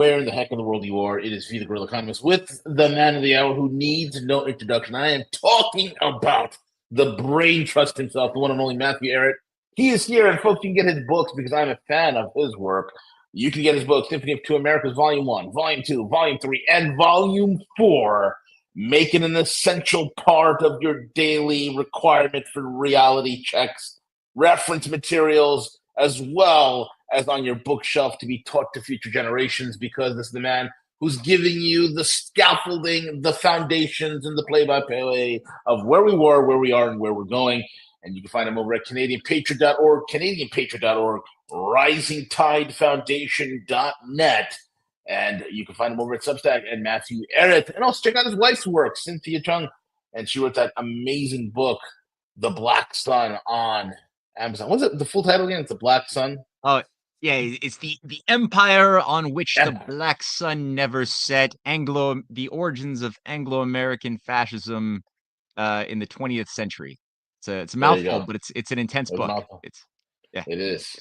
Where in the heck in the world you are? It is V, the Guerrilla Economist, with the man of the hour who needs no introduction. I am talking about the brain trust himself, the one and only Matthew Ehret. He is here, and folks, you can get his books because I'm a fan of his work. You can get his book, Symphony of Two Americas, Volume 1, Volume 2, Volume 3, and Volume 4. Make it an essential part of your daily requirement for reality checks, reference materials, as well as on your bookshelf to be taught to future generations, because this is the man who's giving you the scaffolding, the foundations, and the play-by-play of where we were, where we are, and where we're going. And you can find him over at CanadianPatriot.org, CanadianPatriot.org, RisingTideFoundation.net. And you can find him over at Substack and Matthew Ehret. And also check out his wife's work, Cynthia Chung. And she wrote that amazing book, The Black Sun, on Amazon. What's it? The full title again? It's The Black Sun. Oh, yeah, it's the empire on which the black sun never set. The origins of Anglo-American fascism in the 20th century. It's a mouthful, but it's an intense book. It is.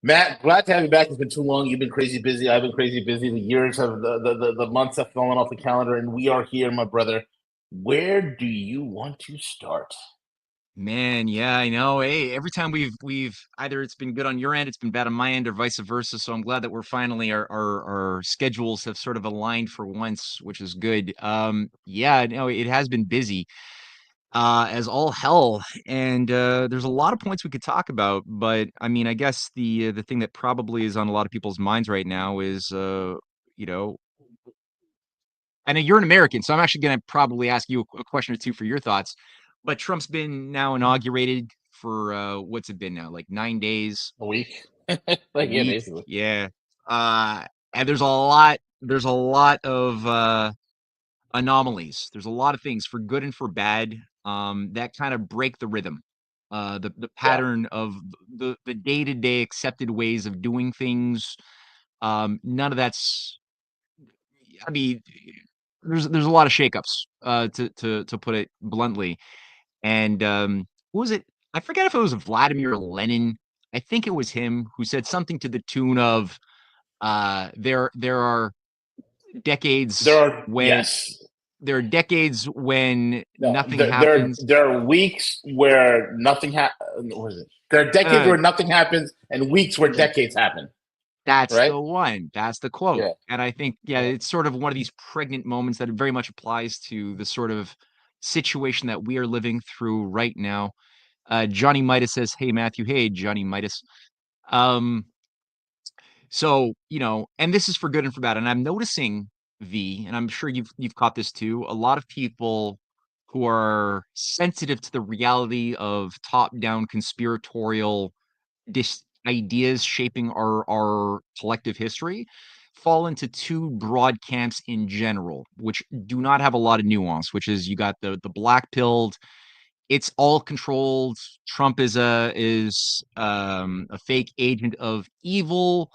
Matt, glad to have you back. It's been too long. You've been crazy busy. I've been crazy busy. The years have the months have fallen off the calendar, and we are here, my brother. Where do you want to start? Man, yeah, I know. Hey, every time we've either it's been good on your end, it's been bad on my end, or vice versa. So I'm glad that we're finally our schedules have sort of aligned for once, which is good. Yeah, no, it has been busy, as all hell, and there's a lot of points we could talk about. But I mean, I guess the thing that probably is on a lot of people's minds right now is, you know, I know you're an American, so I'm actually going to probably ask you a question or two for your thoughts. But Trump's been now inaugurated for what's it been now? Like 9 days, A week, a week, basically. Yeah. And there's a lot of anomalies. There's a lot of things for good and for bad that kind of break the rhythm, the pattern of the day-to-day accepted ways of doing things. None of that's. I mean, there's a lot of shakeups, to put it bluntly. And what was it? I forget if it was Vladimir Lenin. I think it was him who said something to the tune of, there are decades when there are decades when nothing happens. There are weeks where nothing happens. What is it? There are decades where nothing happens, and weeks where decades happen. That's the one. That's the quote. Yeah. And I think, it's sort of one of these pregnant moments that very much applies to the sort of situation that we are living through right now. Johnny Midas says, "Hey, Matthew." Hey, Johnny Midas. So, and this is for good and for bad. And I'm noticing, V, and I'm sure you've caught this too, a lot of people who are sensitive to the reality of top-down conspiratorial ideas shaping our collective history fall into two broad camps in general, which do not have a lot of nuance, which is you got the black-pilled, it's all controlled. Trump is a fake agent of evil,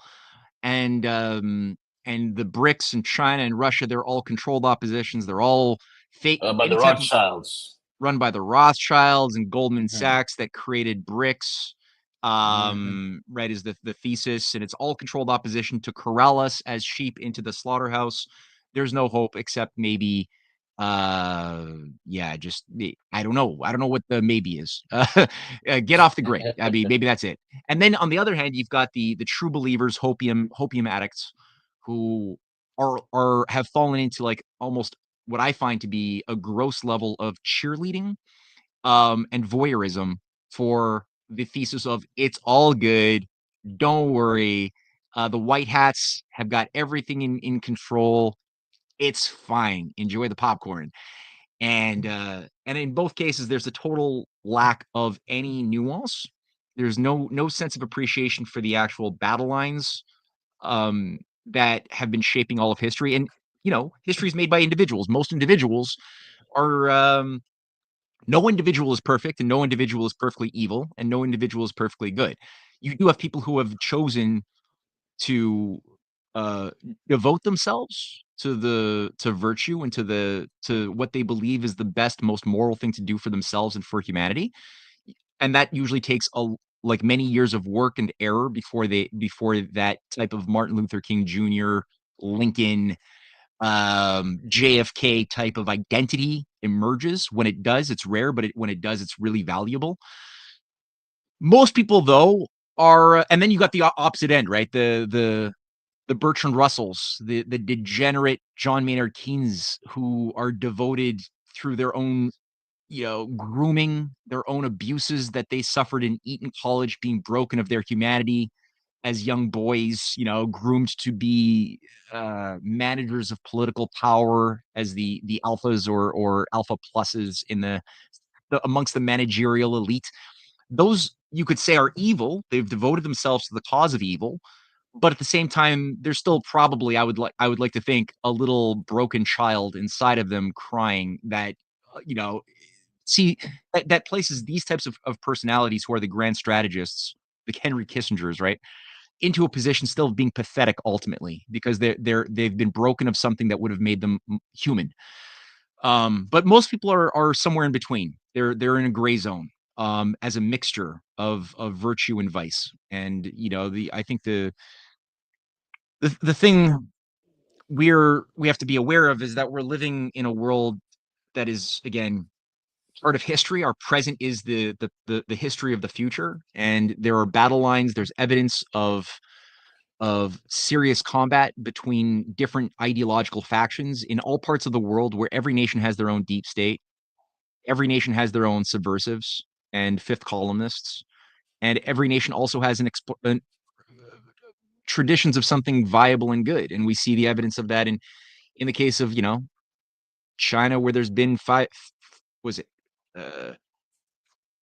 and the BRICS and China and Russia, they're all controlled oppositions. They're all fake by the Rothschilds. Run by the Rothschilds and Goldman Sachs that created BRICS. Right, is the thesis, and it's all controlled opposition to corral us as sheep into the slaughterhouse. There's no hope except maybe, just I don't know what the maybe is. Get off the grid. I mean, maybe that's it. And then on the other hand, you've got the true believers, hopium addicts, who have fallen into like almost what I find to be a gross level of cheerleading and voyeurism for the thesis of it's all good, don't worry, the white hats have got everything in control, it's fine, enjoy the popcorn. And in both cases there's a total lack of any nuance. There's no sense of appreciation for the actual battle lines that have been shaping all of history. And history is made by individuals. Most individuals are no individual is perfect, and no individual is perfectly evil, and no individual is perfectly good. You do have people who have chosen to devote themselves to virtue and to what they believe is the best, most moral thing to do for themselves and for humanity. And that usually takes like many years of work and error before that type of Martin Luther King Jr. Lincoln, JFK type of identity emerges. When it does, it's rare, but when it does, it's really valuable. Most people, though, are, and then you got the opposite end, right? The Bertrand Russells, the degenerate John Maynard Keynes, who are devoted through their own, grooming, their own abuses that they suffered in Eton College, being broken of their humanity as young boys, groomed to be managers of political power as the alphas or alpha pluses in the amongst the managerial elite. Those, you could say, are evil. They've devoted themselves to the cause of evil, but at the same time, there's still probably, I would like to think, a little broken child inside of them crying that, see, that places these types of personalities who are the grand strategists, the Henry Kissingers, right, into a position still of being pathetic ultimately, because they've been broken of something that would have made them human. But most people are somewhere in between. They're in a gray zone, as a mixture of virtue and vice. And I think the thing we have to be aware of is that we're living in a world that is, again, part of history. Our present is the history of the future, and there are battle lines. There's evidence of serious combat between different ideological factions in all parts of the world, where every nation has their own deep state, every nation has their own subversives and fifth columnists, and every nation also has traditions of something viable and good. And we see the evidence of that in the case of China, where there's been five. Was it?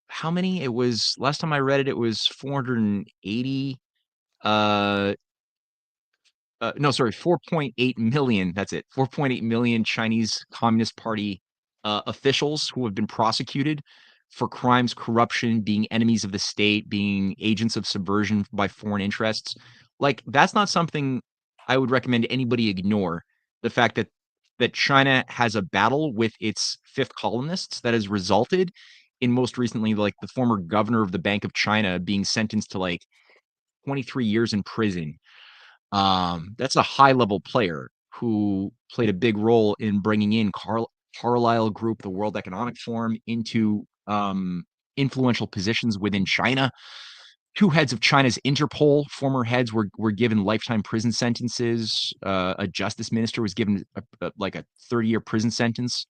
How many? It was, last time I read it, it was 480. Uh, no, sorry, 4.8 million. That's it. 4.8 million Chinese Communist Party officials who have been prosecuted for crimes, corruption, being enemies of the state, being agents of subversion by foreign interests. Like, that's not something I would recommend anybody ignore. The fact that China has a battle with its fifth columnists that has resulted in, most recently, like the former governor of the Bank of China being sentenced to like 23 years in prison. That's a high level player who played a big role in bringing in Carlyle Group, the World Economic Forum, into influential positions within China. Two heads of China's Interpol, former heads, were given lifetime prison sentences. A justice minister was given like a 30-year prison sentence.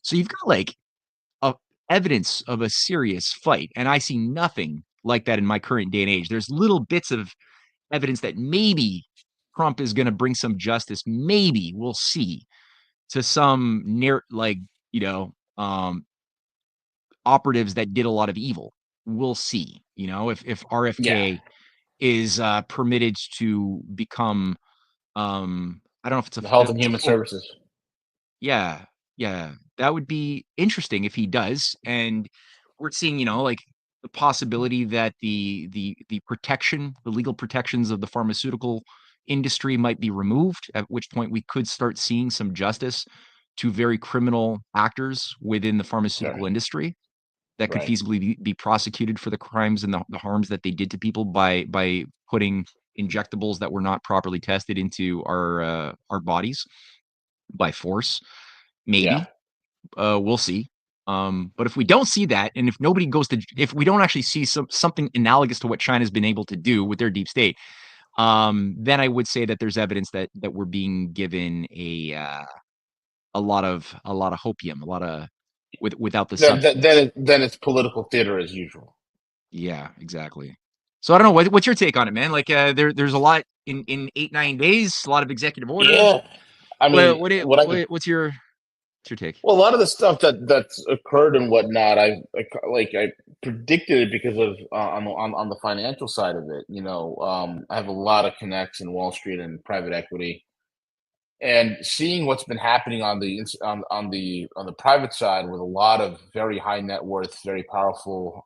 So you've got like a, evidence of a serious fight, and I see nothing like that in my current day and age. There's little bits of evidence that maybe Trump is going to bring some justice. Maybe we'll see, to some near, like, you know, um, operatives that did a lot of evil. We'll see, if Yeah. RFK is permitted to become, I don't know if it's The Health and it's a Human full, Services. yeah, yeah, that would be interesting if he does. And we're seeing, like, the possibility that the protection, the legal protections of the pharmaceutical industry might be removed, at which point we could start seeing some justice to very criminal actors within the Sure. pharmaceutical industry that could Right. feasibly be prosecuted for the crimes and the harms that they did to people by putting injectables that were not properly tested into our bodies by force. Yeah. Maybe, we'll see. But if we don't see that, and if nobody goes to, if we don't actually see something analogous to what China's been able to do with their deep state, then I would say that there's evidence that we're being given a lot of hopium, a lot of, without the substance. Then it's political theater as usual. Yeah, exactly. So I don't know, what's your take on it, man? Like, there's a lot in 8-9 days, a lot of executive orders. Yeah. I What mean, what what I what's your take? well, a lot of the stuff that's occurred and whatnot, I predicted it because of on the financial side of it. I have a lot of connects in Wall Street and private equity, and seeing what's been happening on the private side with a lot of very high net worth, very powerful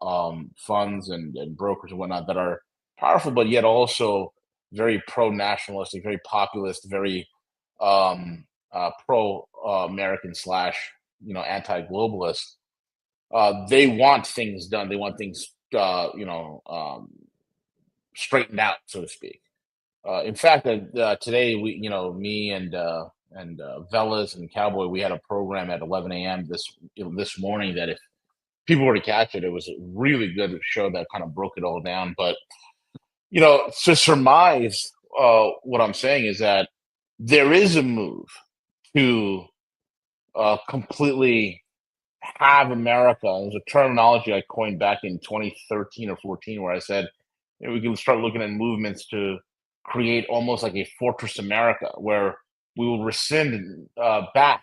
funds and brokers and whatnot that are powerful, but yet also very pro nationalistic, very populist, very pro American slash anti globalist. They want things done. They want things straightened out, so to speak. In fact, today me and Velas and Cowboy, we had a program at 11 a.m. this morning that if people were to catch it, it was a really good show that kind of broke it all down. But to surmise, what I'm saying is that there is a move to completely have America. It was a terminology I coined back in 2013 or 14, where I said we can start looking at movements to create almost like a fortress America, where we will rescind back,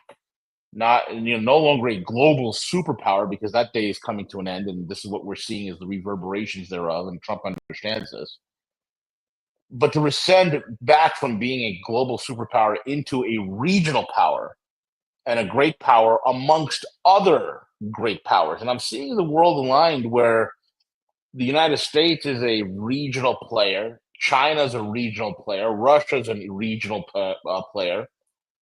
not no longer a global superpower, because that day is coming to an end, and this is what we're seeing as the reverberations thereof, and Trump understands this. But to rescind back from being a global superpower into a regional power and a great power amongst other great powers. And I'm seeing the world aligned where the United States is a regional player, China's a regional player, Russia's a regional player,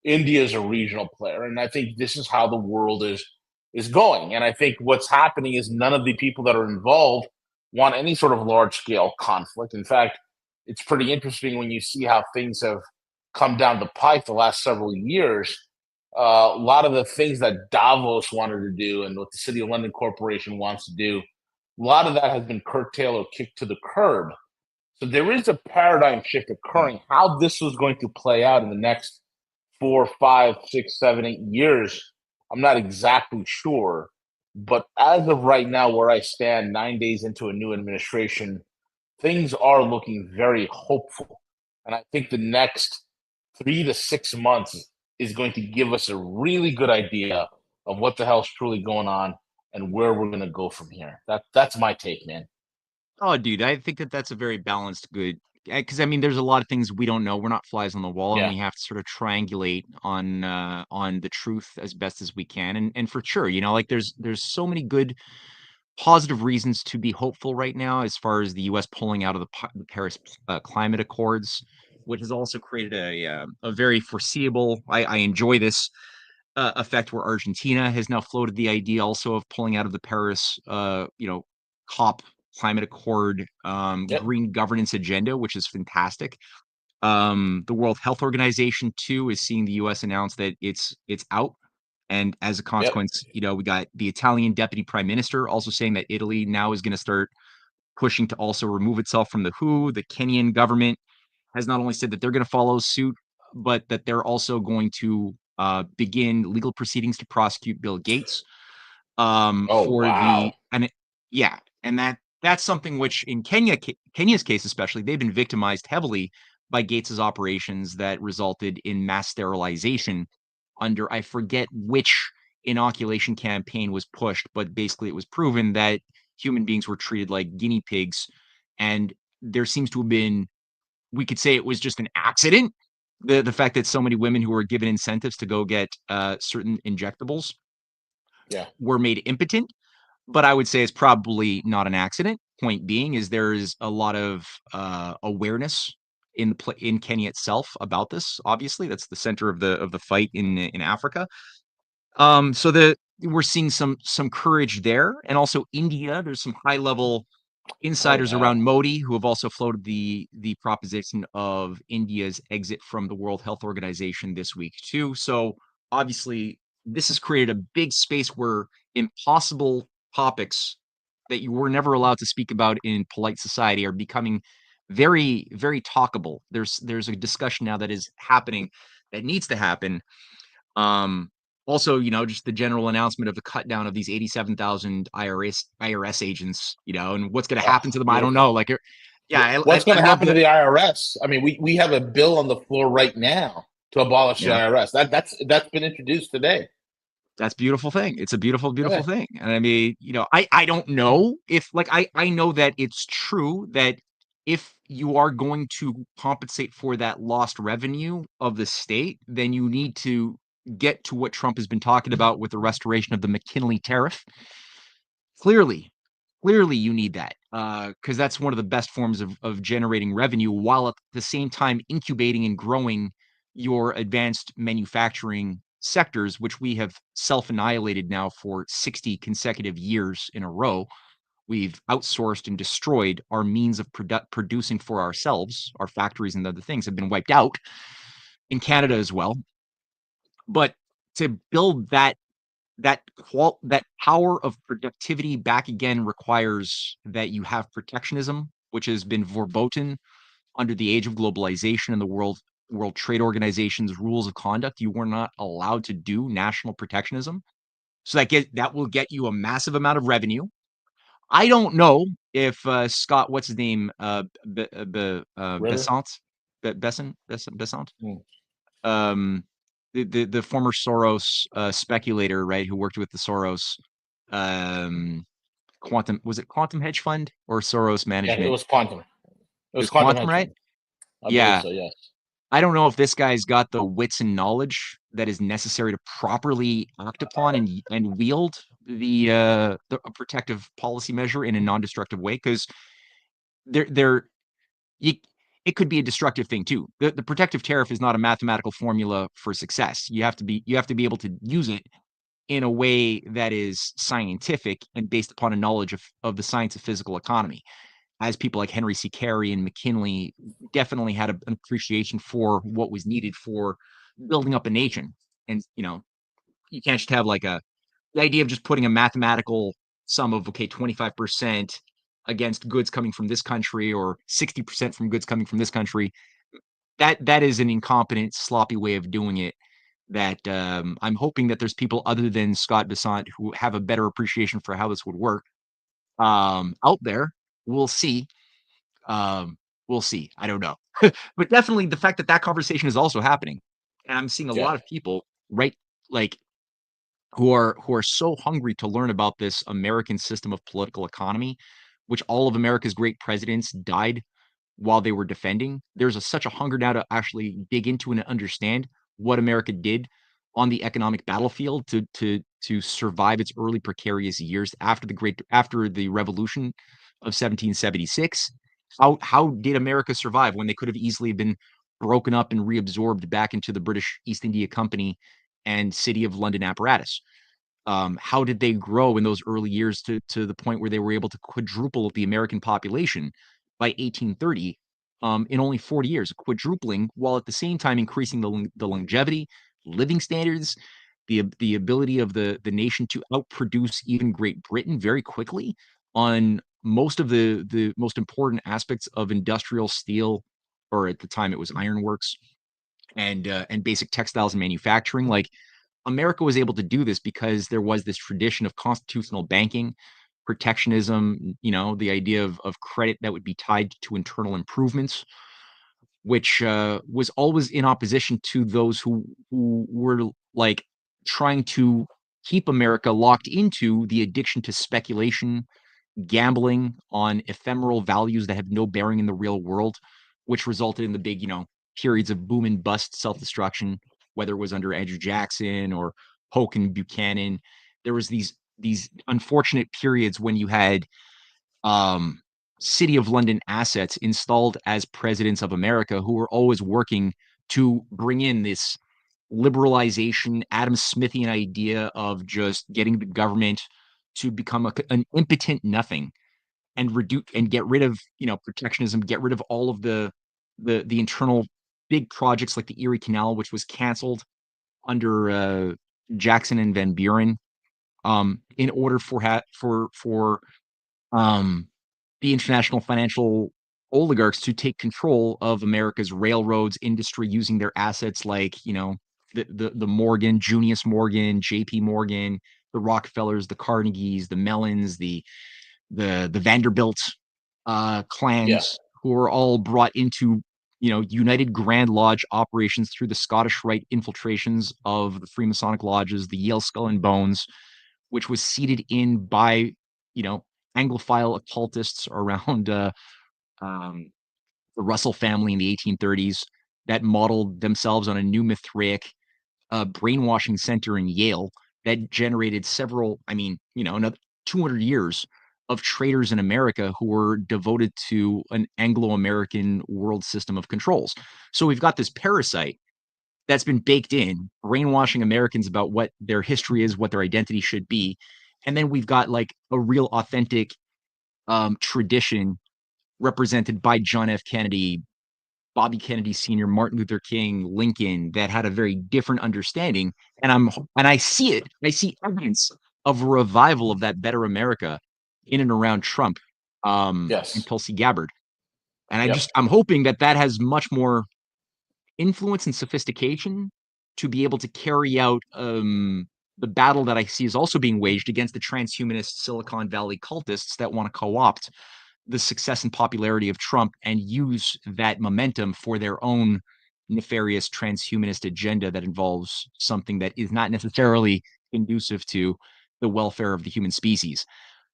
India's a regional player, and I think this is how the world is going. And I think what's happening is none of the people that are involved want any sort of large scale conflict. In fact, it's pretty interesting when you see how things have come down the pike the last several years. A lot of the things that Davos wanted to do and what the City of London Corporation wants to do, a lot of that has been curtailed or kicked to the curb. So there is a paradigm shift occurring. How this was going to play out in the next 4, 5, 6, 7, 8 years, I'm not exactly sure. But as of right now, where I stand, 9 days into a new administration, things are looking very hopeful. And I think the next 3 to 6 months is going to give us a really good idea of what the hell's truly going on and where we're going to go from here. That's my take, man. Oh, dude, I think that that's a very balanced, good. Because I mean, there's a lot of things we don't know. We're not flies on the wall, and Yeah. we have to sort of triangulate on the truth as best as we can. And for sure, like there's so many good positive reasons to be hopeful right now, as far as the U.S. pulling out of the Paris climate accords, which has also created a very foreseeable. I enjoy this effect where Argentina has now floated the idea also of pulling out of the Paris, COP climate accord, Yep. green governance agenda, which is fantastic. The World Health Organization too is seeing the U.S. announce that it's out, and as a Yep. consequence, we got the Italian deputy prime minister also saying that Italy now is going to start pushing to also remove itself from the WHO. The Kenyan government has not only said that they're going to follow suit, but that they're also going to begin legal proceedings to prosecute Bill Gates Oh, for wow. yeah, and that's something which in Kenya's case especially, they've been victimized heavily by Gates's operations that resulted in mass sterilization under I forget which inoculation campaign was pushed, but basically it was proven that human beings were treated like guinea pigs, and there seems to have been, we could say it was just an accident. The fact that so many women who were given incentives to go get certain injectables Yeah. were made impotent, but I would say it's probably not an accident. Point being is there is a lot of awareness in Kenya itself about this. Obviously, that's the center of the fight in Africa. So we're seeing some courage there, and also India. There's some high level Oh, insiders wow. around Modi who have also floated the proposition of India's exit from the World Health Organization this week too. So obviously, this has created a big space where impossible topics that you were never allowed to speak about in polite society are becoming very, very talkable. There's a discussion now that is happening that needs to happen. Also, just the general announcement of the cut down of these 87,000 IRS agents, and what's going to Oh, happen to them, I don't beautiful. know. Like, yeah, What's I going to love happen to the. the IRS? I mean, we have a bill on the floor right now to abolish the Yeah, IRS. That's been introduced today. that's a beautiful thing. It's a beautiful, beautiful Yeah. thing. And I mean, I don't know if like I know that it's true that if you are going to compensate for that lost revenue of the state, then you need to get to what Trump has been talking about with the restoration of the McKinley tariff. Clearly, clearly you need that, because that's one of the best forms of generating revenue, while at the same time incubating and growing your advanced manufacturing sectors, which we have self-annihilated now for 60 consecutive years in a row. we've outsourced and destroyed our means of producing for ourselves. Our factories and other things have been wiped out in Canada as well. But to build that power of productivity back again requires that you have protectionism, which has been verboten under the age of globalization and the World Trade Organization's rules of conduct. You were not allowed to do national protectionism. So that will get you a massive amount of revenue. I don't know if Scott, what's his name, River. Besant, Besant, Mm. um, the former Soros speculator, right, who worked with the Soros quantum, was it quantum hedge fund or Soros Yeah, it management? was quantum. It It was was quantum quantum, hedge right? fund. I believe Yeah. so. Yes. I don't know if this guy's got the wits and knowledge that is necessary to properly act upon and wield the protective policy measure in a non-destructive way, because there you, it could be a destructive thing too. The protective tariff is not a mathematical formula for success. You have to be able to use it in a way that is scientific and based upon a knowledge of the science of physical economy. As people like Henry C. Carey and McKinley definitely had an appreciation for what was needed for building up a nation. And, you can't just have like the idea of just putting a mathematical sum of, okay, 25% against goods coming from this country or 60% from goods coming from this country. That is an incompetent, sloppy way of doing it. That I'm hoping that there's people other than Scott Besant who have a better appreciation for how this would work out there. We'll see. We'll see. I don't know. But definitely the fact that that conversation is also happening. And I'm seeing a Yeah. lot of people, right, like who are so hungry to learn about this American system of political economy, which all of America's great presidents died while they were defending. There's such a hunger now to actually dig into and understand what America did on the economic battlefield to survive its early precarious years after the revolution of 1776. How did America survive when they could have easily been broken up and reabsorbed back into the British East India Company and City of London apparatus? How did they grow in those early years to the point where they were able to quadruple the American population by 1830 in only 40 years, quadrupling while at the same time increasing the longevity, living standards, the ability of the nation to outproduce even Great Britain very quickly on most of the most important aspects of industrial steel, or at the time it was ironworks and basic textiles and manufacturing. Like, America was able to do this because there was this tradition of constitutional banking, protectionism, the idea of credit that would be tied to internal improvements, which was always in opposition to those who were like trying to keep America locked into the addiction to speculation, gambling on ephemeral values that have no bearing in the real world, which resulted in the big, periods of boom and bust self-destruction, whether it was under Andrew Jackson or Polk and Buchanan. There was these unfortunate periods when you had um, City of London assets installed as presidents of America who were always working to bring in this liberalization, Adam Smithian idea of just getting the government to become an impotent nothing and reduce and get rid of protectionism, get rid of all of the internal big projects like the Erie Canal, which was canceled under Jackson and Van Buren, in order for um, the international financial oligarchs to take control of America's railroads industry using their assets like, the Morgan, Junius Morgan, JP Morgan, the Rockefellers, the Carnegies, the Mellons, the Vanderbilt Yeah. clans, who were all brought into, United Grand Lodge operations through the Scottish Rite infiltrations of the Freemasonic lodges, the Yale Skull and Bones, which was seeded in by, you know, Anglophile occultists around the Russell family in the 1830s that modeled themselves on a new Mithraic brainwashing center in Yale that generated several, another 200 years of traders in America who were devoted to an Anglo-American world system of controls. So we've got this parasite that's been baked in, brainwashing Americans about what their history is, what their identity should be. And then we've got like a real authentic tradition represented by John F. Kennedy, Bobby Kennedy Sr., Martin Luther King, Lincoln, that had a very different understanding. And I see it. I see evidence of a revival of that better America in and around Trump, and Yes. Tulsi Gabbard. And Yep. I'm hoping that that has much more influence and sophistication to be able to carry out the battle that I see is also being waged against the transhumanist Silicon Valley cultists that want to co-opt the success and popularity of Trump and use that momentum for their own nefarious transhumanist agenda that involves something that is not necessarily conducive to the welfare of the human species.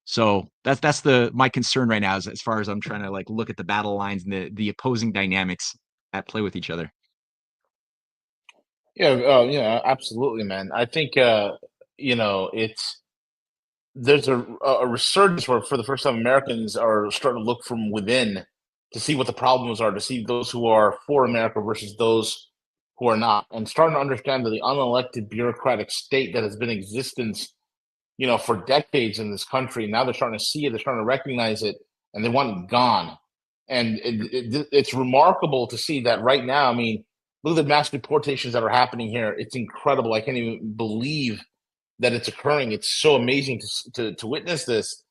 So that's the my concern right now, as far as I'm trying to like look at the battle lines and the opposing dynamics at play with each other. Yeah. Yeah. Absolutely, man. I think it's there's a resurgence where, for the first time, Americans are starting to look from within to see what the problems are, to see those who are for America versus those who are not, and starting to understand that the unelected bureaucratic state that has been in existence, for decades in this country. Now they're starting to see it, they're starting to recognize it, and they want it gone. And it's remarkable to see that right now. I mean, look at the mass deportations that are happening here. It's incredible. I can't even believe that it's occurring. It's so amazing to witness this.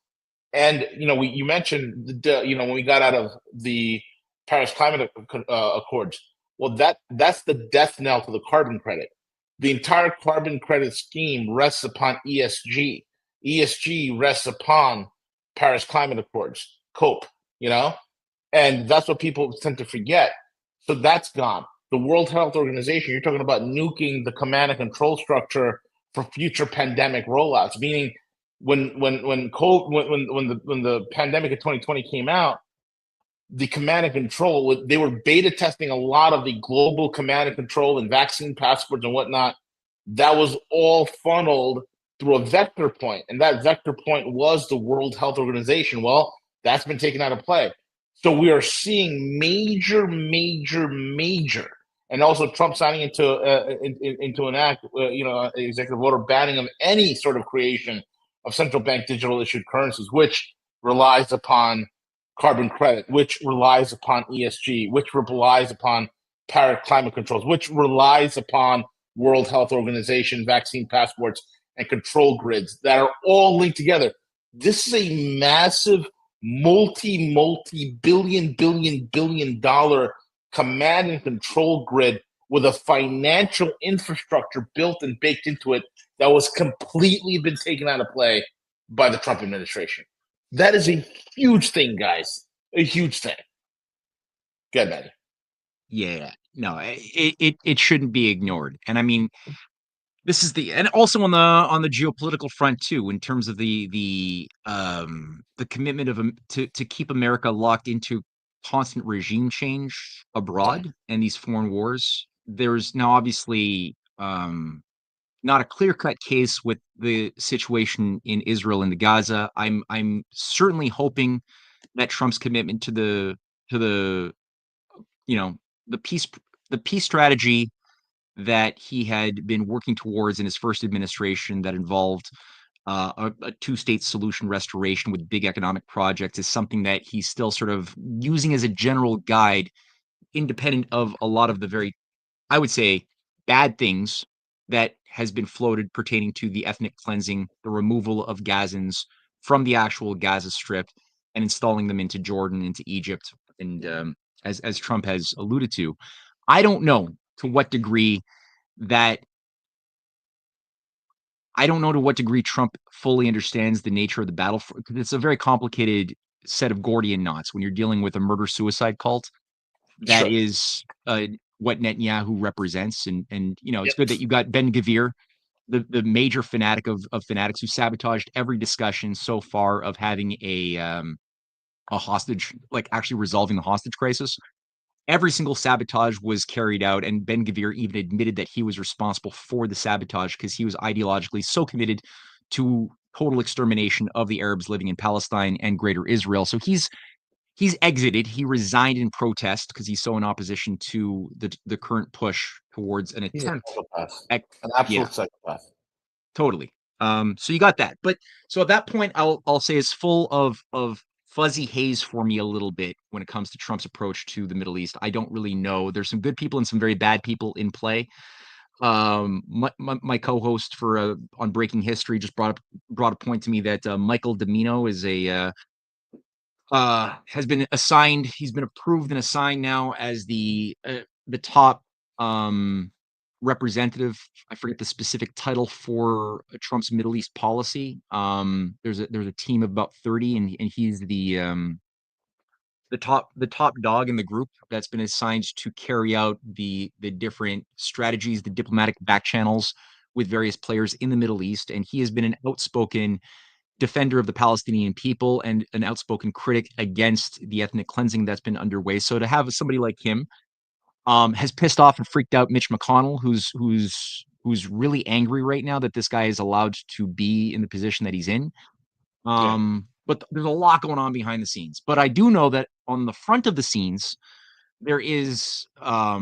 And you mentioned when we got out of the Paris Climate Accords. Well, that's the death knell to the carbon credit. The entire carbon credit scheme rests upon ESG. ESG rests upon Paris Climate Accords, COPE. You know, and that's what people tend to forget. So that's gone. The World Health Organization, you're talking about nuking the command and control structure for future pandemic rollouts, meaning when the pandemic of 2020 came out, the command and control, they were beta testing a lot of the global command and control and vaccine passports and whatnot. That was all funneled through a vector point, and that vector point was the World Health Organization. Well, that's been taken out of play. So we are seeing major, and also Trump signing into an act, executive order banning of any sort of creation of central bank digital issued currencies, which relies upon carbon credit, which relies upon ESG, which relies upon Paris climate controls, which relies upon World Health Organization vaccine passports and control grids that are all linked together. This is a massive multi billion dollar command and control grid with a financial infrastructure built and baked into it that was completely been taken out of play by the Trump administration. That is a huge thing, guys. A huge thing. Good, man. Yeah, no, it shouldn't be ignored. And I mean, this is the and also on the geopolitical front too, in terms of the commitment of to keep America locked into constant regime change Yeah. abroad and these foreign wars. There's now obviously not a clear-cut case with the situation in Israel and the Gaza. I'm certainly hoping that Trump's commitment to the you know the peace the peace strategy that he had been working towards in his first administration that involved a two-state solution restoration with big economic projects is something that he's still sort of using as a general guide, independent of a lot of the very, I would say, bad things that has been floated pertaining to the ethnic cleansing, the removal of Gazans from the actual Gaza Strip, and installing them into Jordan, into Egypt, and as Trump has alluded to. I don't know to what degree that I don't know to what degree Trump fully understands the nature of the battle because it's a very complicated set of Gordian knots when you're dealing with a murder-suicide cult that Sure. is, what Netanyahu represents, and, it's Yep. good that you got Ben Gvir, the major fanatic of fanatics who sabotaged every discussion so far of having a hostage like, actually resolving the hostage crisis. Every single sabotage was carried out, and Ben Gvir even admitted that he was responsible for the sabotage because he was ideologically so committed to total extermination of the Arabs living in Palestine and Greater Israel. So he's exited. He resigned in protest because he's so in opposition to the current push towards an He's a attempt. psychopath. At, An yeah, absolute psychopath. totally. So you got that, but so at that point, I'll say it's full of fuzzy haze for me a little bit when it comes to Trump's approach to the Middle East. I don't really know. There's some good people and some very bad people in play. My co-host for on Breaking History just brought a point to me that Michael Domino is a has been assigned. He's been approved and assigned now as the top representative. I forget the specific title for Trump's Middle East policy. There's a team of about 30, and he's the top dog in the group that's been assigned to carry out the different strategies, the diplomatic back channels with various players in the Middle East. And he has been an outspoken defender of the Palestinian people and an outspoken critic against the ethnic cleansing that's been underway. So to have somebody like him has pissed off and freaked out Mitch McConnell, who's really angry right now that this guy is allowed to be in the position that he's in. But there's a lot going on behind the scenes. But I do know that on the front of the scenes, there is a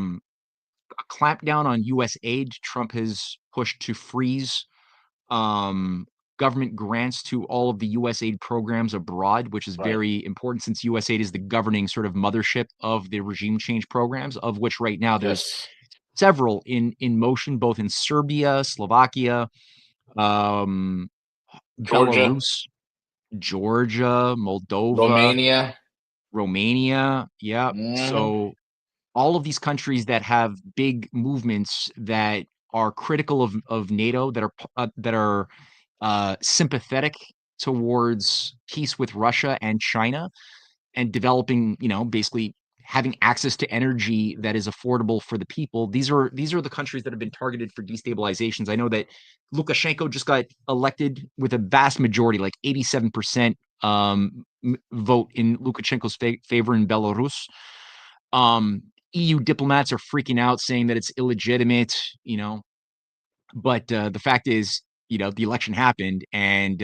clampdown on U.S. aid. Trump has pushed to freeze government grants to all of the U.S. aid programs abroad, which is very important since U.S. aid is the governing sort of mothership of the regime change programs, of which right now there's several in motion, both in Serbia, Slovakia, Belarus, Georgia, Moldova, Romania. Yeah. So all of these countries that have big movements that are critical of NATO, that are sympathetic towards peace with Russia and China, and developing, basically having access to energy that is affordable for the people. These are the countries that have been targeted for destabilizations. I know that Lukashenko just got elected with a vast majority, like 87% vote in Lukashenko's favor in Belarus. EU diplomats are freaking out, saying that it's illegitimate, but the fact is, the election happened, and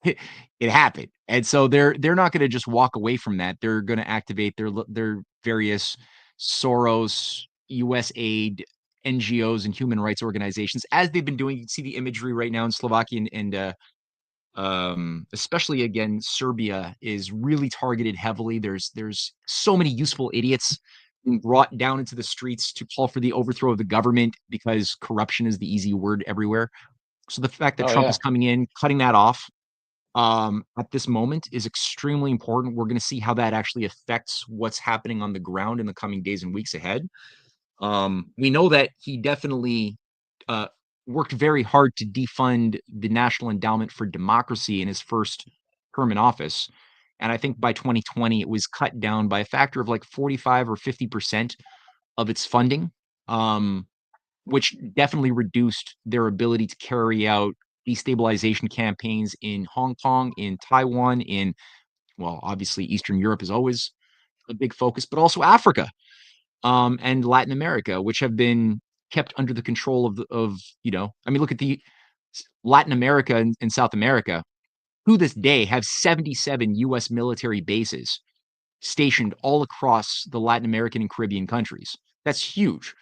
it happened, and so they're not going to just walk away from that. They're going to activate their various Soros, U.S. aid, NGOs, and human rights organizations, as they've been doing. You can see the imagery right now in Slovakia, and especially again, Serbia is really targeted heavily. There's so many useful idiots being brought down into the streets to call for the overthrow of the government because corruption is the easy word everywhere. So the fact that Trump is coming in, cutting that off at this moment is extremely important. We're going to see how that actually affects what's happening on the ground in the coming days and weeks ahead. We know that he definitely worked very hard to defund the National Endowment for Democracy in his first term in office. And I think by 2020, it was cut down by a factor of like 45 or 50% of its funding, which definitely reduced their ability to carry out destabilization campaigns in Hong Kong, in Taiwan, well, obviously Eastern Europe is always a big focus, but also Africa and Latin America, which have been kept under the control of look at the Latin America and South America, who this day have 77 U.S. military bases stationed all across the Latin American and Caribbean countries. That's huge.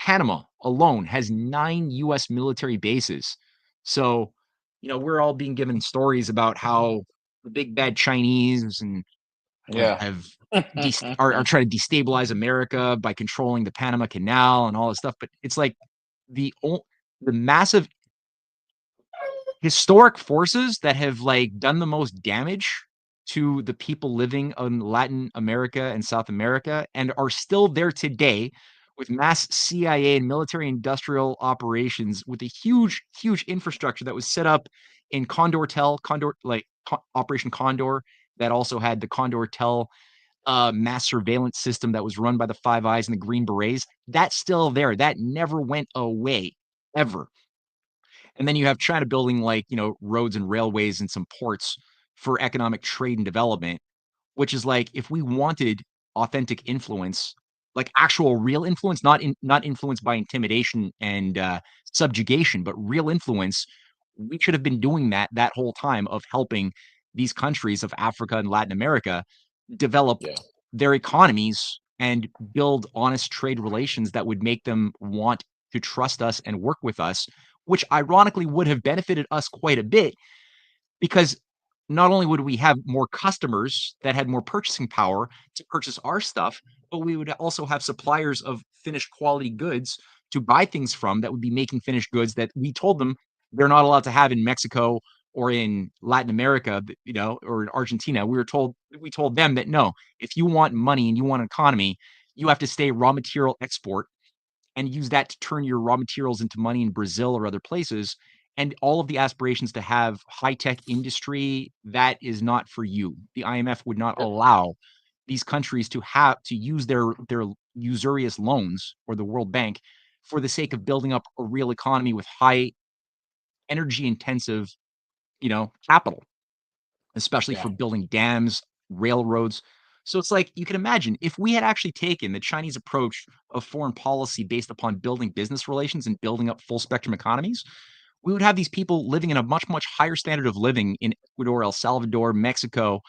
Panama alone has 9 U.S. military bases. So, we're all being given stories about how the big bad Chinese and are trying to destabilize America by controlling the Panama Canal and all this stuff. But it's like the massive historic forces that have like done the most damage to the people living in Latin America and South America and are still there today with mass CIA and military industrial operations with a huge infrastructure that was set up in Operation Condor, that also had the Condortel mass surveillance system that was run by the Five Eyes and the Green Berets. That's still there. That never went away, ever. And then you have China building roads and railways and some ports for economic trade and development, which is like, if we wanted authentic influence, like actual real influence, not influence by intimidation and subjugation, but real influence, we should have been doing that whole time, of helping these countries of Africa and Latin America develop their economies and build honest trade relations that would make them want to trust us and work with us, which ironically would have benefited us quite a bit, because not only would we have more customers that had more purchasing power to purchase our stuff, but we would also have suppliers of finished quality goods to buy things from that would be making finished goods that we told them they're not allowed to have in Mexico or in Latin America, or in Argentina. We told them that no, if you want money and you want an economy, you have to stay raw material export and use that to turn your raw materials into money in Brazil or other places. And all of the aspirations to have high tech industry, that is not for you. The IMF would not allow these countries to use their usurious loans, or the World Bank, for the sake of building up a real economy with high energy intensive, capital, especially Yeah. for building dams, railroads. So it's like you can imagine if we had actually taken the Chinese approach of foreign policy based upon building business relations and building up full spectrum economies, we would have these people living in a much, much higher standard of living in Ecuador, El Salvador, Mexico,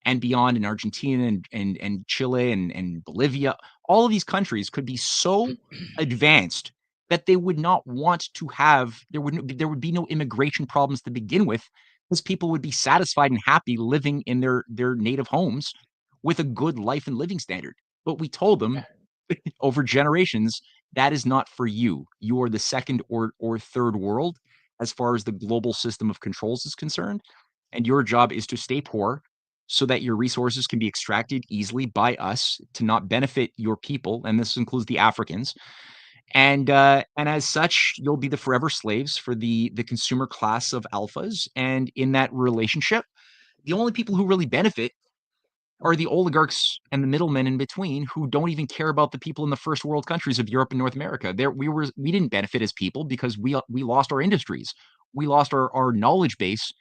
and beyond, in Argentina and Chile and Bolivia. All of these countries could be so advanced that they would not want to have there would be no immigration problems to begin with, because people would be satisfied and happy living in their native homes with a good life and living standard. But we told them over generations that is not for you. You are the second or third world as far as the global system of controls is concerned, and your job is to stay poor so that your resources can be extracted easily by us to not benefit your people, and this includes the Africans. And as such, you'll be the forever slaves for the consumer class of alphas. And in that relationship, the only people who really benefit are the oligarchs and the middlemen in between, who don't even care about the people in the first world countries of Europe and North America. We didn't benefit as people because we lost our industries. We lost our knowledge base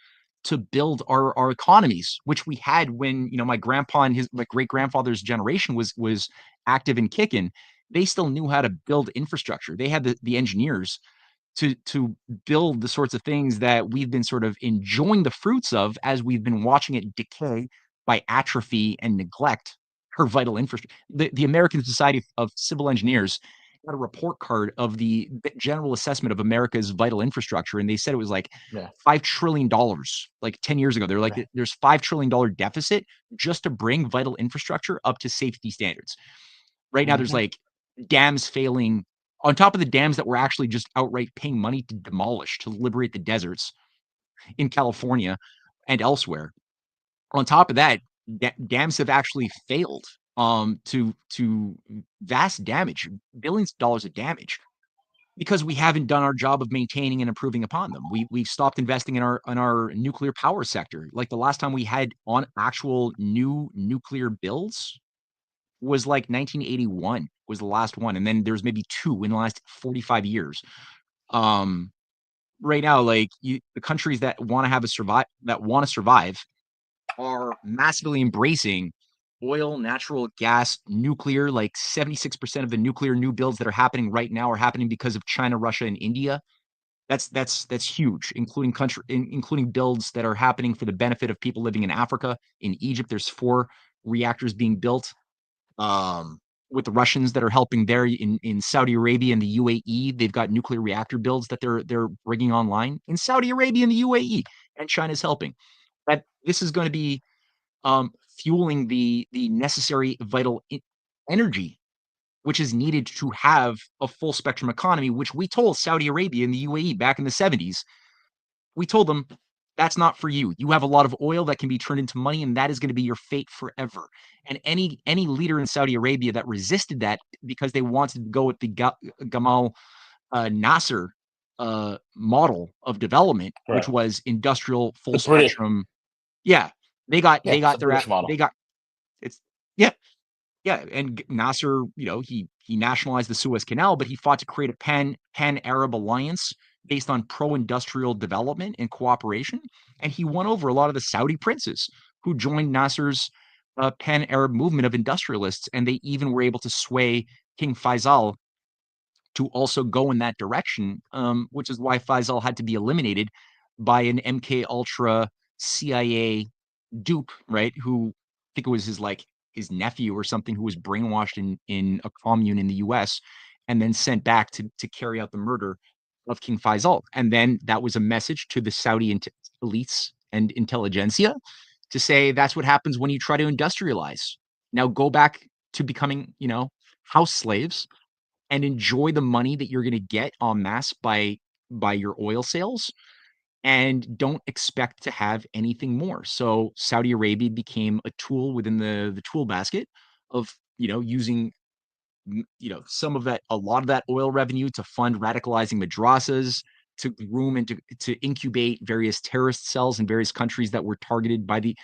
to build our economies, which we had when, my grandpa and his my great grandfather's generation was active and kicking. They still knew how to build infrastructure. They had the engineers to build the sorts of things that we've been sort of enjoying the fruits of as we've been watching it decay by atrophy and neglect her vital infrastructure. The American Society of Civil Engineers got a report card of the general assessment of America's vital infrastructure, and they said it was like Yeah. $5 trillion, like 10 years ago. They're like, Yeah. there's $5 trillion deficit just to bring vital infrastructure up to safety standards. Right now, there's Mhm. like dams failing on top of the dams that we're actually just outright paying money to demolish to liberate the deserts in California and elsewhere. On top of that, dams have actually failed to vast damage, billions of dollars of damage, because we haven't done our job of maintaining and improving upon them. We've stopped investing in our nuclear power sector. Like the last time we had on actual new nuclear builds was like 1981 was the last one, and then there's maybe two in the last 45 years. Um, right now, like the countries that want to survive are massively embracing oil, natural gas, nuclear. Like 76% of the nuclear new builds that are happening right now are happening because of China, Russia, and India. That's huge, including builds that are happening for the benefit of people living in Africa. In Egypt, there's 4 reactors being built, with the Russians that are helping there. In Saudi Arabia and the UAE, they've got nuclear reactor builds that they're bringing online in Saudi Arabia and the UAE, and China's helping. That this is going to be fueling the necessary vital energy which is needed to have a full spectrum economy, which we told Saudi Arabia and the UAE back in the 70s. We told them that's not for you. You have a lot of oil that can be turned into money, and that is going to be your fate forever. And any leader in Saudi Arabia that resisted that because they wanted to go with the Gamal Nasser model of development, which Correct. was industrial full The British. spectrum. Yeah, they got Yeah, they it's the got their British model. they got it's yeah, yeah, and Nasser, he nationalized the Suez Canal, but he fought to create a pan-Arab alliance based on pro-industrial development and cooperation, and he won over a lot of the Saudi princes who joined Nasser's pan-Arab movement of industrialists, and they even were able to sway King Faisal to also go in that direction, which is why Faisal had to be eliminated by an MK Ultra CIA dupe, right? Who I think it was his nephew or something, who was brainwashed in a commune in the US and then sent back to carry out the murder of King Faisal. And then that was a message to the Saudi elites and intelligentsia to say that's what happens when you try to industrialize. Now go back to becoming, house slaves and enjoy the money that you're going to get en masse by your oil sales, and don't expect to have anything more. So Saudi Arabia became a tool within the tool basket of, using, some of that, a lot of that oil revenue to fund radicalizing madrasas, to groom and to incubate various terrorist cells in various countries that were targeted by the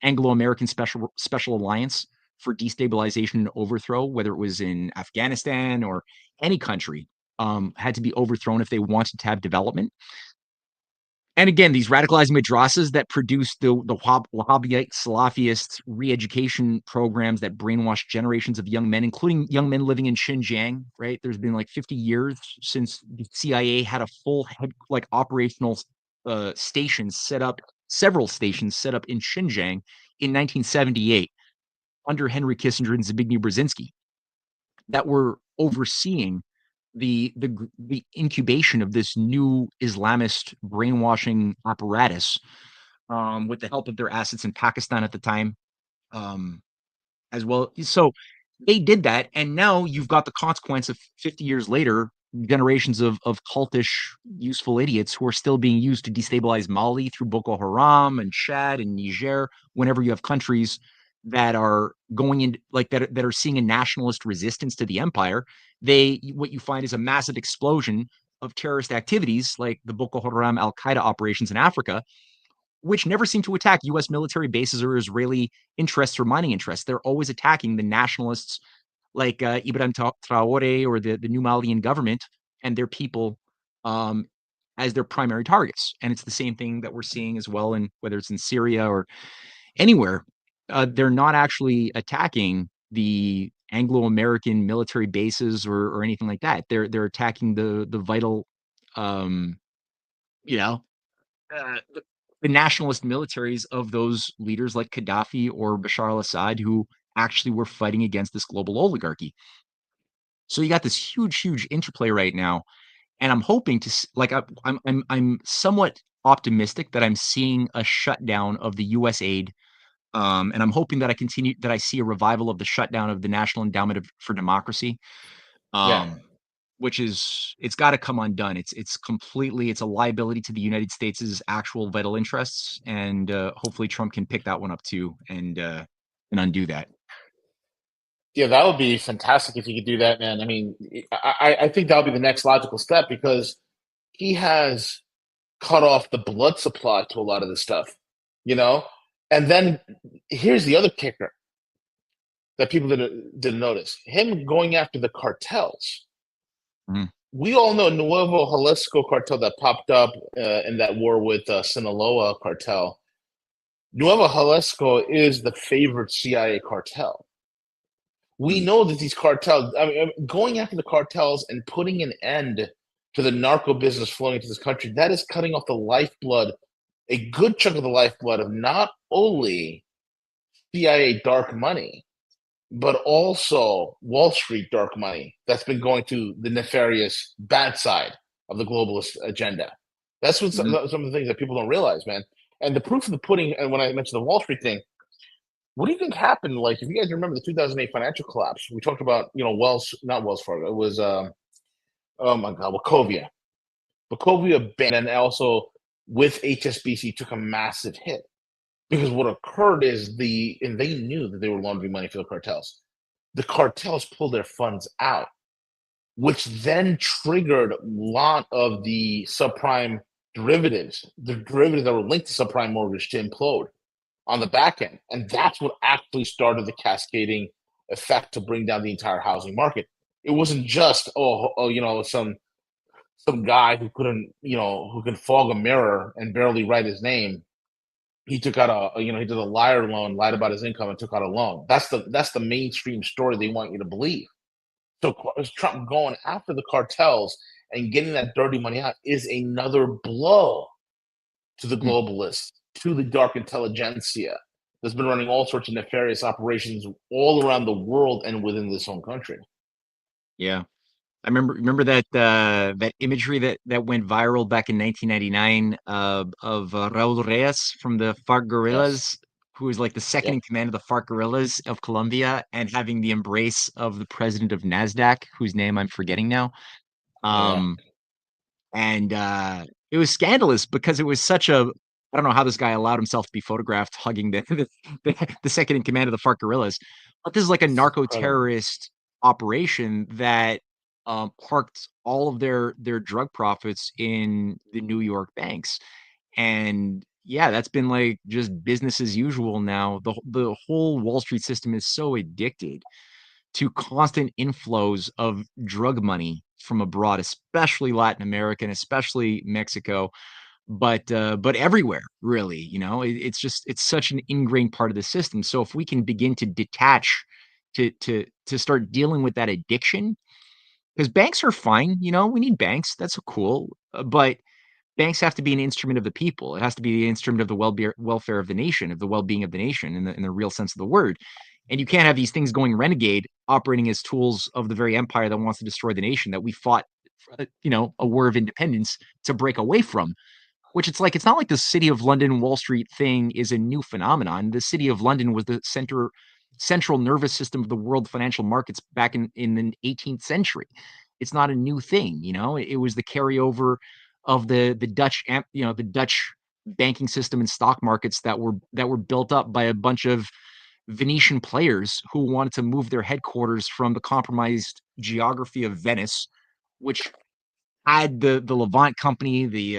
Anglo-American Special Alliance for destabilization and overthrow, whether it was in Afghanistan or any country, had to be overthrown if they wanted to have development. And again, these radicalized madrasas that produce the Wahhabite Salafist re-education programs that brainwash generations of young men, including young men living in Xinjiang, right? There's been like 50 years since the CIA had a full operational stations set up, several stations set up in Xinjiang in 1978 under Henry Kissinger and Zbigniew Brzezinski that were overseeing the incubation of this new Islamist brainwashing apparatus, with the help of their assets in Pakistan at the time, um, as well. So they did that, and now you've got the consequence of 50 years later, generations of cultish, useful idiots who are still being used to destabilize Mali through Boko Haram and Chad and Niger. Whenever you have countries that are going in that are seeing a nationalist resistance to the empire, what you find is a massive explosion of terrorist activities like the Boko Haram Al Qaeda operations in Africa, which never seem to attack U.S. military bases or Israeli interests or mining interests. They're always attacking the nationalists like Ibrahim Traore or the new Malian government and their people, um, as their primary targets. And it's the same thing that we're seeing as well, in whether it's in Syria or anywhere. They're not actually attacking the Anglo-American military bases or anything like that. They're attacking the vital, um, you know, the nationalist militaries of those leaders like Gaddafi or Bashar al-Assad, who actually were fighting against this global oligarchy. So you got this huge interplay right now, and I'm hoping to I'm somewhat optimistic that I'm seeing a shutdown of the U.S. aid, and I'm hoping that I see a revival of the shutdown of the National Endowment for Democracy, Yeah. which is, it's got to come undone. It's a liability to the United States' actual vital interests, and hopefully Trump can pick that one up too and undo that. Yeah, that would be fantastic if he could do that, man. I mean, I think that would be the next logical step because he has cut off the blood supply to a lot of this stuff, you know? And then here's the other kicker that people didn't notice. Him going after the cartels. Mhm. We all know Nuevo Jalisco cartel that popped up in that war with Sinaloa cartel. Nuevo Jalisco is the favorite CIA cartel. We Mm. know that these cartels, going after the cartels and putting an end to the narco business flowing into this country, that is cutting off the lifeblood, a good chunk of the lifeblood of not only CIA dark money, but also Wall Street dark money that's been going to the nefarious bad side of the globalist agenda. That's what Mhm. some of the things that people don't realize, man. And the proof of the pudding, and when I mentioned the Wall Street thing, what do you think happened? Like, if you guys remember the 2008 financial collapse, we talked about, not Wells Fargo, it was, oh my God, Wachovia. Wachovia banned, and also with HSBC took a massive hit because what occurred is and they knew that they were laundering money for the cartels. The cartels pulled their funds out, which then triggered a lot of the subprime derivatives, the derivatives that were linked to subprime mortgage to implode on the back end. And that's what actually started the cascading effect to bring down the entire housing market. It wasn't just, some guy who couldn't, who can fog a mirror and barely write his name. He took out he did a liar loan, lied about his income, and took out a loan. That's the mainstream story they want you to believe. So Trump going after the cartels and getting that dirty money out is another blow to the Mm. globalists, to the dark intelligentsia that's been running all sorts of nefarious operations all around the world and within this own country. Yeah. I remember that that imagery that went viral back in 1999 of Raul Reyes from the FARC Yes. guerrillas, who was like the second in Yep. command of the FARC guerrillas of Colombia, and having the embrace of the president of NASDAQ, whose name I'm forgetting now. Yeah. Um, and it was scandalous because it was such a, I don't know how this guy allowed himself to be photographed hugging the second in command of the FARC guerrillas, but this is like a It's narco incredible. terrorist operation that parked all of their drug profits in the New York banks. And yeah, that's been like just business as usual now. The whole Wall Street system is so addicted to constant inflows of drug money from abroad, especially Latin America and especially Mexico, but everywhere really. It's just it's such an ingrained part of the system. So if we can begin to detach, to start dealing with that addiction, because banks are fine, we need banks. That's cool, but banks have to be an instrument of the people. It has to be the instrument of the welfare of the nation, of the well-being of the nation in the real sense of the word. And you can't have these things going renegade, operating as tools of the very empire that wants to destroy the nation that we fought, a war of independence to break away from. Which it's not like the City of London Wall Street thing is a new phenomenon. The City of London was the central nervous system of the world financial markets back in the 18th century. It's not a new thing. It was the carryover of the Dutch the Dutch banking system and stock markets that were built up by a bunch of Venetian players who wanted to move their headquarters from the compromised geography of Venice, which had the Levant Company, these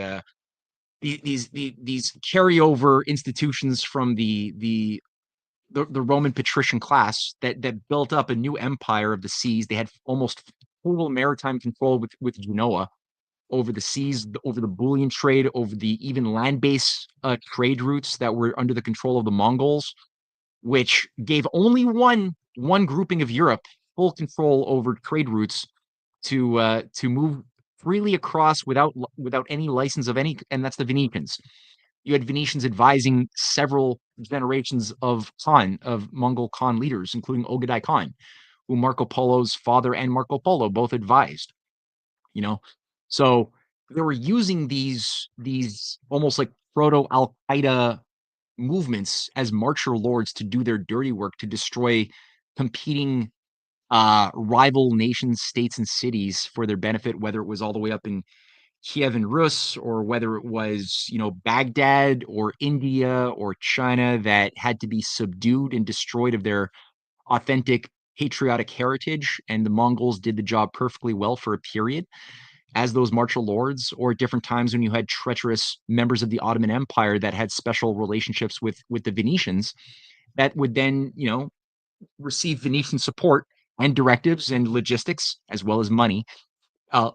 carryover institutions from the Roman patrician class that built up a new empire of the seas. They had almost total maritime control with Genoa over the seas, over the bullion trade, over the even land-based trade routes that were under the control of the Mongols, which gave only one grouping of Europe full control over trade routes to move freely across without any license of any, and that's the Venetians. You had Venetians advising several generations of Mongol Khan leaders, including Ogadai Khan, who Marco Polo's father and Marco Polo both advised. You know, so they were using these almost like proto Al Qaeda movements as marcher lords to do their dirty work to destroy competing rival nations, states, and cities for their benefit, whether it was all the way up in Kiev and Rus, or whether it was, Baghdad or India or China that had to be subdued and destroyed of their authentic patriotic heritage. And the Mongols did the job perfectly well for a period as those martial lords, or at different times when you had treacherous members of the Ottoman Empire that had special relationships with the Venetians that would then, receive Venetian support and directives and logistics as well as money, uh,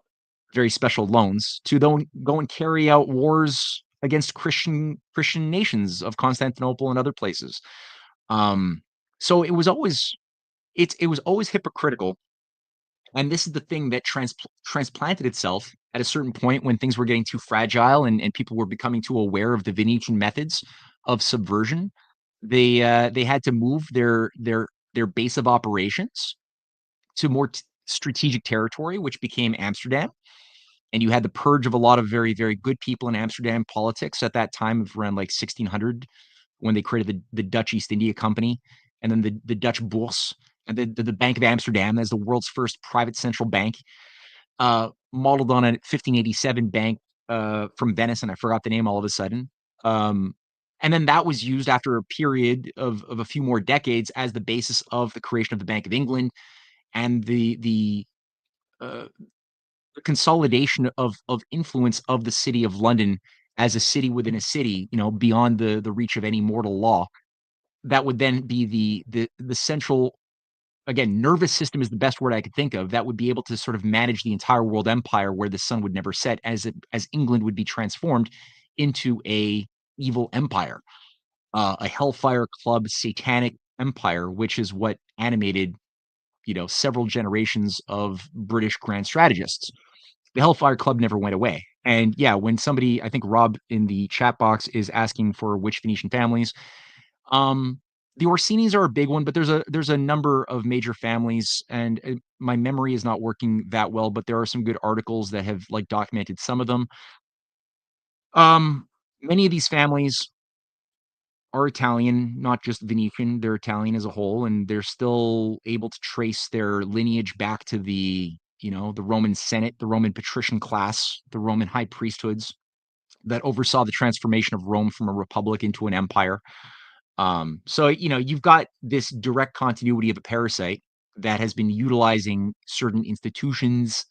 very special loans to go and carry out wars against Christian nations of Constantinople and other places. Um, so it was always hypocritical, and this is the thing that transplanted itself at a certain point when things were getting too fragile and people were becoming too aware of the Venetian methods of subversion. They had to move their base of operations to more strategic territory, which became Amsterdam. And you had the purge of a lot of very, very good people in Amsterdam politics at that time of around like 1600 when they created the Dutch East India Company and then the Dutch Bourse and the Bank of Amsterdam as the world's first private central bank, modeled on a 1587 bank from Venice, and I forgot the name all of a sudden. Um, and then that was used after a period of a few more decades as the basis of the creation of the Bank of England and uh, the consolidation of influence of the city of London as a city within a city, beyond the reach of any mortal law. That would then be the central, again, nervous system is the best word I could think of, that would be able to sort of manage the entire world empire where the sun would never set, as England would be transformed into a evil empire, a hellfire club satanic empire, which is what animated, several generations of British grand strategists. The Hellfire Club never went away. And yeah, when somebody, I think Rob in the chat box is asking for which Venetian families, um, The Orsinis are a big one, but there's a number of major families, and my memory is not working that well, but there are some good articles that have like documented some of them. Many of these families are Italian, not just Venetian. They're Italian as a whole, and they're still able to trace their lineage back to the Roman Senate, the Roman patrician class, the Roman high priesthoods that oversaw the transformation of Rome from a republic into an empire. So you've got this direct continuity of a parasite that has been utilizing certain institutions,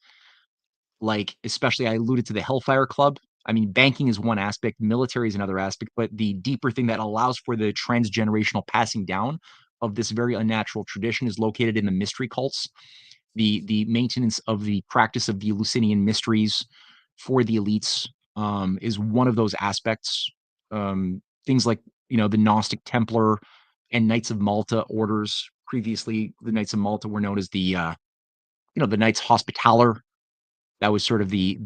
like especially I alluded to the Hellfire Club. I mean, banking is one aspect, military is another aspect, but the deeper thing that allows for the transgenerational passing down of this very unnatural tradition is located in the mystery cults, the maintenance of the practice of the Eleusinian mysteries for the elites is one of those aspects. Things like the Gnostic Templar and Knights of Malta orders. Previously, the Knights of Malta were known as the Knights Hospitaller. That was sort of the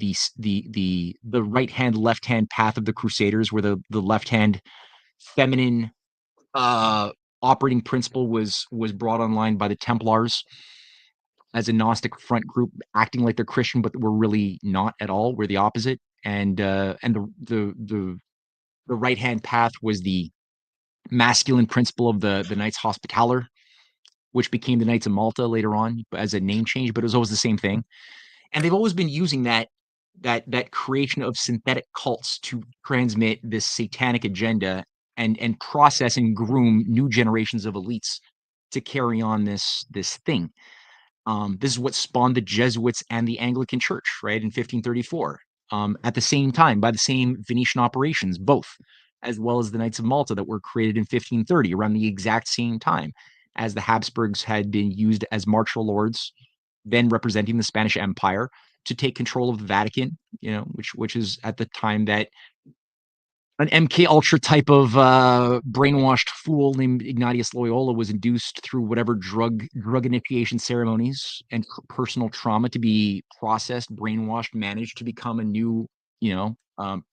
right hand left hand path of the Crusaders, where the left hand feminine uh, operating principle was brought online by the Templars as a Gnostic front group, acting like they're Christian, but we're really not at all. We're the opposite. And the right hand path was the masculine principle of the Knights Hospitaller, which became the Knights of Malta later on as a name change, but it was always the same thing. And they've always been using that creation of synthetic cults to transmit this satanic agenda and process and groom new generations of elites to carry on this thing. This is what spawned the Jesuits and the Anglican Church, right, in 1534. At the same time, by the same Venetian operations, both, as well as the Knights of Malta that were created in 1530, around the exact same time as the Habsburgs had been used as martial lords, then representing the Spanish Empire, to take control of the Vatican, which is at the time that an MK Ultra type of brainwashed fool named Ignatius Loyola was induced through whatever drug initiation ceremonies and personal trauma to be processed, brainwashed, managed to become a new,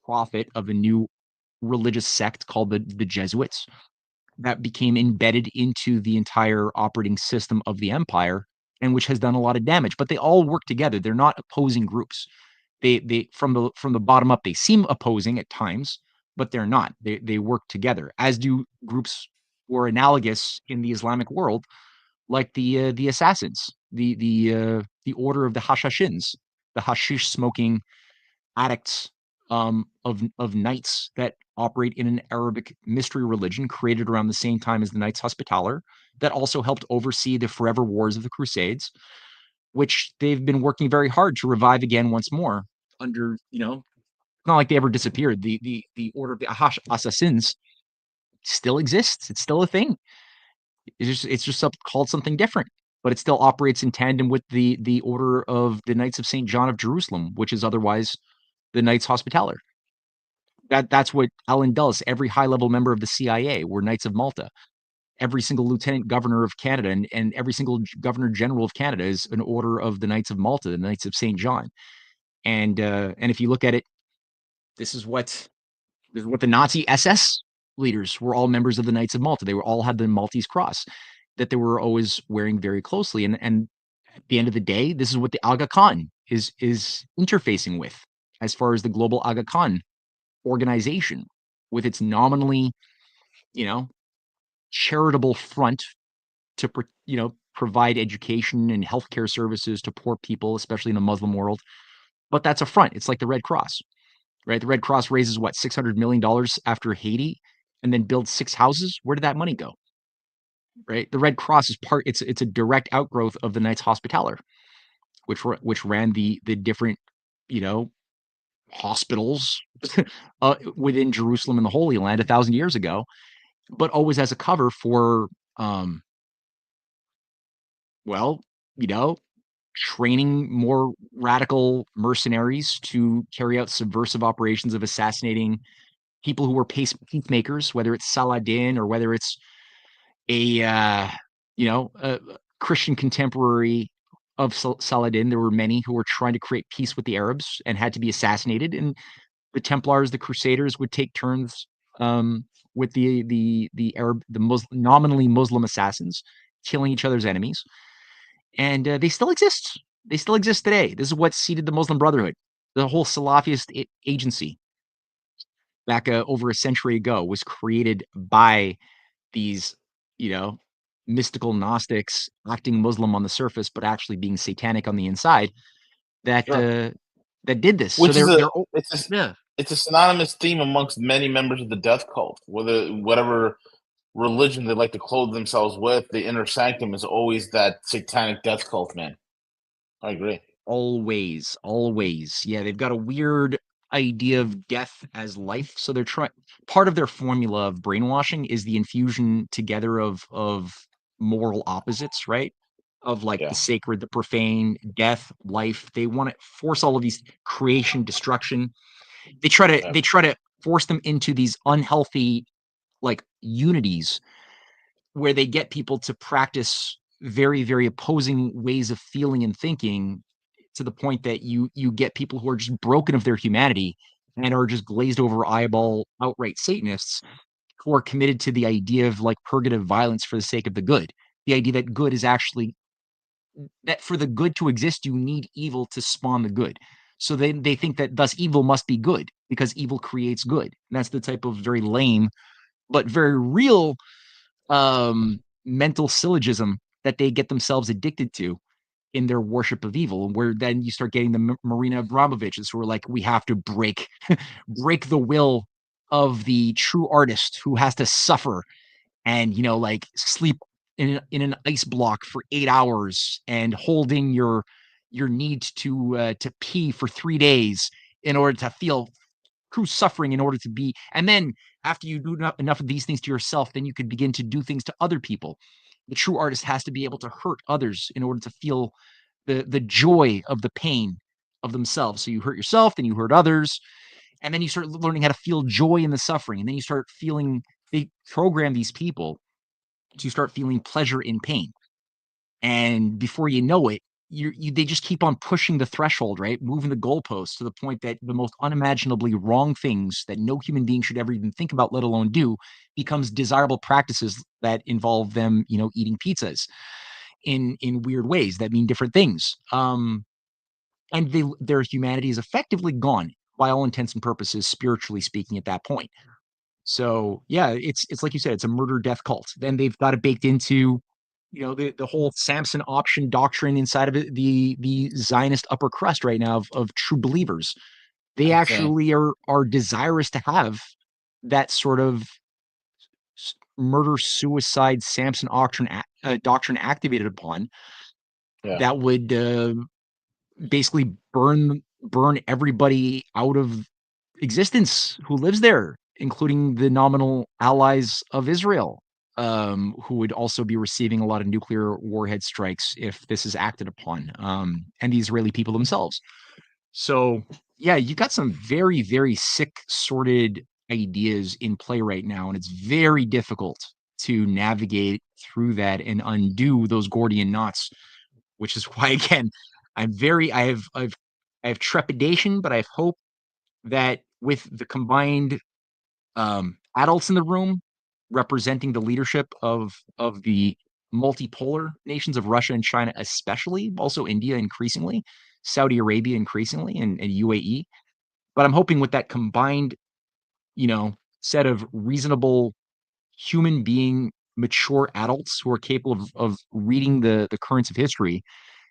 prophet of a new religious sect called the Jesuits that became embedded into the entire operating system of the empire and which has done a lot of damage. But they all work together. They're not opposing groups. They from the bottom up, they seem opposing at times, but they're not. They work together, as do groups who are analogous in the Islamic world, like the assassins, the order of the Hashashins, the hashish smoking addicts of knights that operate in an Arabic mystery religion created around the same time as the Knights Hospitaller, that also helped oversee the forever wars of the Crusades, which they've been working very hard to revive again once more under, not like they ever disappeared. The Order of the Assassins still exists. It's still a thing. It's just called something different, but it still operates in tandem with the Order of the Knights of St. John of Jerusalem, which is otherwise the Knights Hospitaller. That's what Alan Dulles, every high level member of the CIA, were Knights of Malta. Every single lieutenant governor of Canada and every single governor general of Canada is an order of the Knights of Malta, the Knights of St. John. And if you look at it, this is what the Nazi SS leaders were all members of the Knights of Malta. They were all had the Maltese cross that they were always wearing very closely. And at the end of the day, this is what the Aga Khan is interfacing with as far as the global Aga Khan organization, with its nominally, charitable front to, provide education and healthcare services to poor people, especially in the Muslim world. But that's a front. It's like the Red Cross, right? The Red Cross raises what, $600 million after Haiti, and then builds 6 houses. Where did that money go? Right? The Red Cross is it's a direct outgrowth of the Knights Hospitaller, which ran the different, hospitals within Jerusalem and the Holy Land 1,000 years ago, but always as a cover for, well, you know, training more radical mercenaries to carry out subversive operations of assassinating people who were peacemakers, whether it's Saladin or whether it's a Christian contemporary of Saladin. There were many who were trying to create peace with the Arabs and had to be assassinated. And the Templars, the Crusaders, would take turns with the Arab, the Muslim, nominally Muslim assassins killing each other's enemies, and they still exist. They still exist today. This is what seeded the Muslim Brotherhood. The whole Salafist agency back over a century ago was created by these, you know, mystical Gnostics acting Muslim on the surface, but actually being satanic on the inside. That Sure. that did this. So Which is they're yeah. it's a synonymous theme amongst many members of the death cult. Whatever religion they like to clothe themselves with, the inner sanctum is always that satanic death cult, man. I agree. Always, always. Yeah, they've got a weird idea of death as life. So they're trying part of their formula of brainwashing is the infusion together of moral opposites, right? Of like the Yeah. sacred, the profane, death, life. They want to force all of these creation, destruction. Yeah. They try to force them into these unhealthy like unities where they get people to practice very, very opposing ways of feeling and thinking to the point that you get people who are just broken of their humanity and are just glazed over eyeball outright Satanists who are committed to the idea of like purgative violence for the sake of the good. The idea that good is actually that for the good to exist, you need evil to spawn the good. So they think that thus evil must be good because evil creates good. And that's the type of very lame but very real mental syllogism that they get themselves addicted to in their worship of evil, where then you start getting the Marina Abramoviches who are like, we have to break the will of the true artist who has to suffer and like sleep in an ice block for 8 hours and holding your need to pee for 3 days in order to feel true suffering in order to be. And then after you do enough of these things to yourself, then you could begin to do things to other people. The true artist has to be able to hurt others in order to feel the joy of the pain of themselves. So you hurt yourself, then you hurt others, and then you start learning how to feel joy in the suffering, and then you start feeling. They program these people to start feeling pleasure in pain, and before you know it, they just keep on pushing the threshold, right? Moving the goalposts to the point that the most unimaginably wrong things that no human being should ever even think about, let alone do, becomes desirable practices that involve them, eating pizzas in weird ways that mean different things. And their humanity is effectively gone by all intents and purposes, spiritually speaking, at that point. So yeah, it's like you said, it's a murder death cult. Then they've got it baked into, the whole Samson option doctrine inside of it, the Zionist upper crust right now of true believers. They Insane. actually are desirous to have that sort of murder suicide Samson doctrine activated upon Yeah. that would basically burn everybody out of existence who lives there, including the nominal allies of Israel, who would also be receiving a lot of nuclear warhead strikes if this is acted upon, and the Israeli people themselves. So, yeah, you got some very, very sick, sorted ideas in play right now, and it's very difficult to navigate through that and undo those Gordian knots, which is why, again, I have trepidation, but I have hope that with the combined adults in the room representing the leadership of the multipolar nations of Russia and China, especially, also India increasingly, Saudi Arabia increasingly, and UAE. But I'm hoping with that combined, set of reasonable human being mature adults who are capable of reading the currents of history,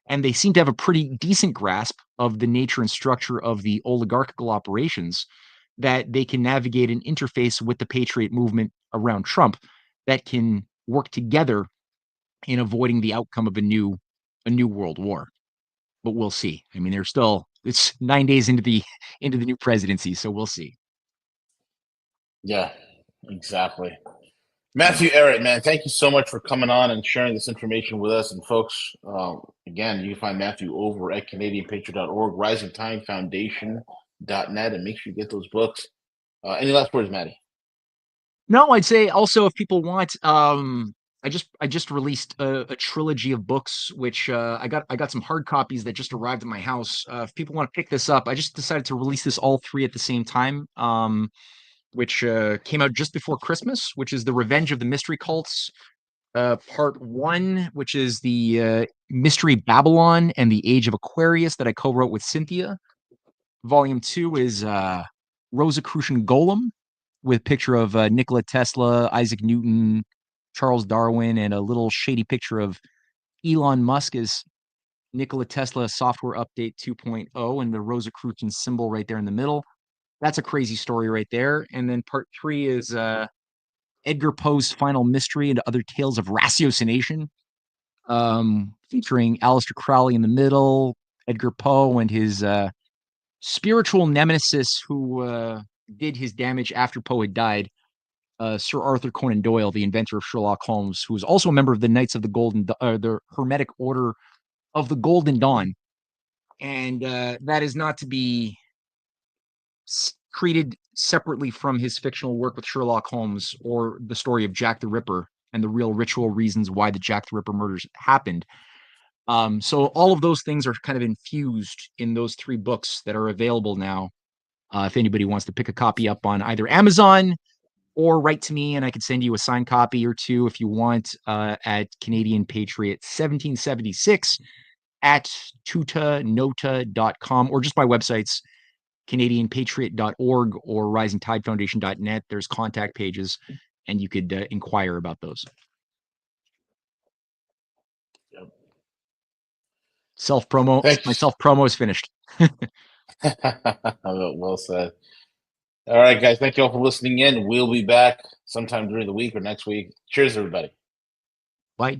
and they seem to have a pretty decent grasp of the nature and structure of the oligarchical operations, that they can navigate an interface with the patriot movement around Trump that can work together in avoiding the outcome of a new world war. But we'll see. I mean, it's 9 days into the new presidency, so we'll see. Yeah. Exactly. Yeah. Matthew Ehret, man, thank you so much for coming on and sharing this information with us. And folks, again, you can find Matthew over at CanadianPatriot.org, RisingTimeFoundation.net, and make sure you get those books. Any last words, Matty? No, I'd say also if people want, I just released a trilogy of books, which I got some hard copies that just arrived at my house. If people want to pick this up, I just decided to release this all three at the same time. which came out just before Christmas, which is The Revenge of the Mystery Cults. Part 1, which is the Mystery Babylon and the Age of Aquarius that I co-wrote with Cynthia. Volume 2 is Rosicrucian Golem, with a picture of Nikola Tesla, Isaac Newton, Charles Darwin, and a little shady picture of Elon Musk as Nikola Tesla Software Update 2.0 and the Rosicrucian symbol right there in the middle. That's a crazy story right there. And then part 3 is Edgar Poe's Final Mystery and Other Tales of Ratiocination, featuring Aleister Crowley in the middle, Edgar Poe and his spiritual nemesis who did his damage after Poe had died, Sir Arthur Conan Doyle, the inventor of Sherlock Holmes, who was also a member of the Knights of the the Hermetic Order of the Golden Dawn. And that is not to be treated separately from his fictional work with Sherlock Holmes or the story of Jack the Ripper and the real ritual reasons why the Jack the Ripper murders happened. So all of those things are kind of infused in those 3 books that are available now. If anybody wants to pick a copy up on either Amazon or write to me, and I could send you a signed copy or 2 if you want, at Canadian Patriot 1776 at tutanota.com, or just my websites, canadianpatriot.org or risingtidefoundation.net. There's contact pages, and you could inquire about those. Yep. Self-promo. My self-promo is finished. Well said. All right, guys. Thank you all for listening in. We'll be back sometime during the week or next week. Cheers, everybody. Bye.